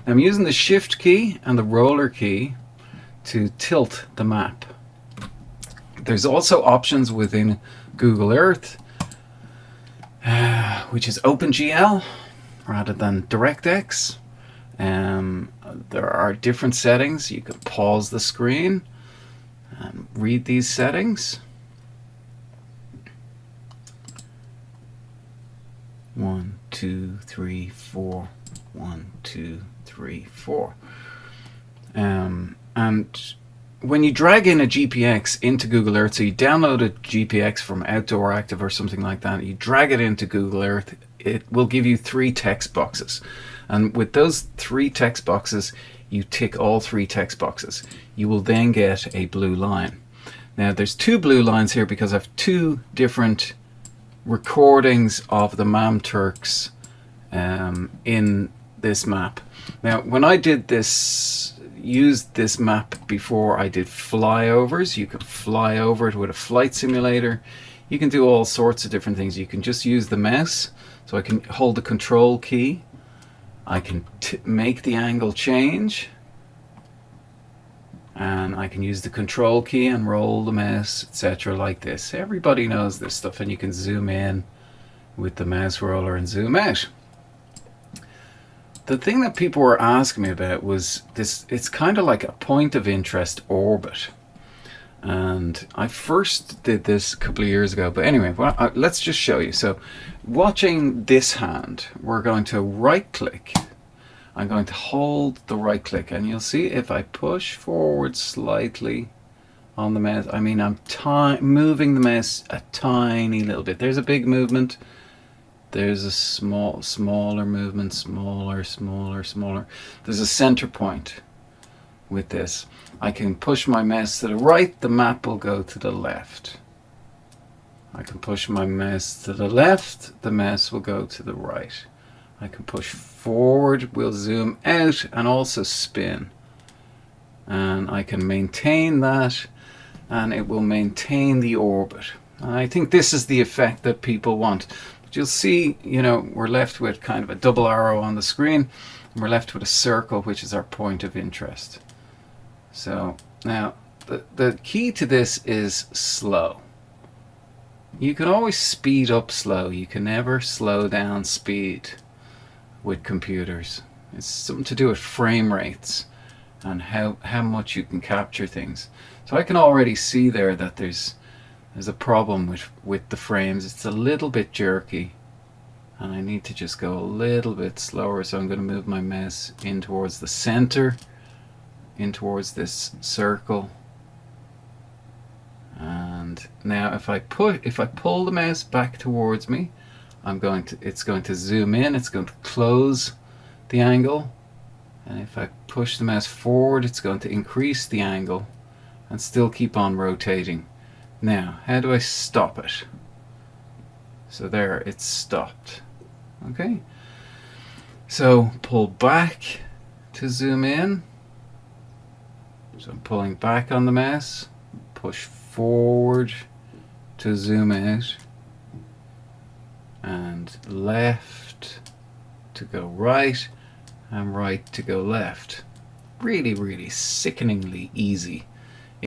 I'm using the shift key and the roller key to tilt the map. There's also options within Google Earth, which is OpenGL rather than DirectX. There are different settings. You can pause the screen and read these settings. 1, 2, 3, 4. 1, 2, 3, 4. And when you drag in a GPX into Google Earth, so you download a GPX from Outdoor Active or something like that, you drag it into Google Earth, it will give you 3 text boxes. And with those 3 text boxes, you tick all 3 text boxes. You will then get a blue line. Now there's 2 blue lines here because I have 2 different recordings of the Mam Turks in this map. Now when I did this, used this map before, I did flyovers. You could fly over it with a flight simulator. You can do all sorts of different things. You can just use the mouse, so I can hold the control key. I can make the angle change, and I can use the control key and roll the mouse, etc. like this. Everybody knows this stuff, and you can zoom in with the mouse roller and zoom out. The thing that people were asking me about was this. It's kind of like a point of interest orbit, and I first did this a couple of years ago, but anyway, well, let's just show you. So watching this hand, we're going to right click. I'm going to hold the right click, and you'll see if I push forward slightly on the mouse, I mean I'm moving the mouse a tiny little bit. There's a big movement, there's a smaller movement, smaller. There's a center point with this. I can push my mouse to the right, the map will go to the left. I can push my mouse to the left, the mouse will go to the right. I can push forward, we'll zoom out and also spin. And I can maintain that, and it will maintain the orbit. And I think this is the effect that people want. But you'll see, you know, we're left with kind of a double arrow on the screen, and we're left with a circle, which is our point of interest. So now the key to this is slow. You can always speed up slow. You can never slow down speed with computers. It's something to do with frame rates and how much you can capture things. So I can already see there that there's a problem with the frames. It's a little bit jerky, and I need to just go a little bit slower. So I'm going to move my mouse in towards the center, in towards this circle. And now if I pull the mouse back towards me, it's going to zoom in, it's going to close the angle, and if I push the mouse forward, it's going to increase the angle and still keep on rotating. Now, how do I stop it? So there, it's stopped. Okay, so pull back to zoom in. So I'm pulling back on the mouse, push forward to zoom out, and left to go right, and right to go left. Really, really sickeningly easy.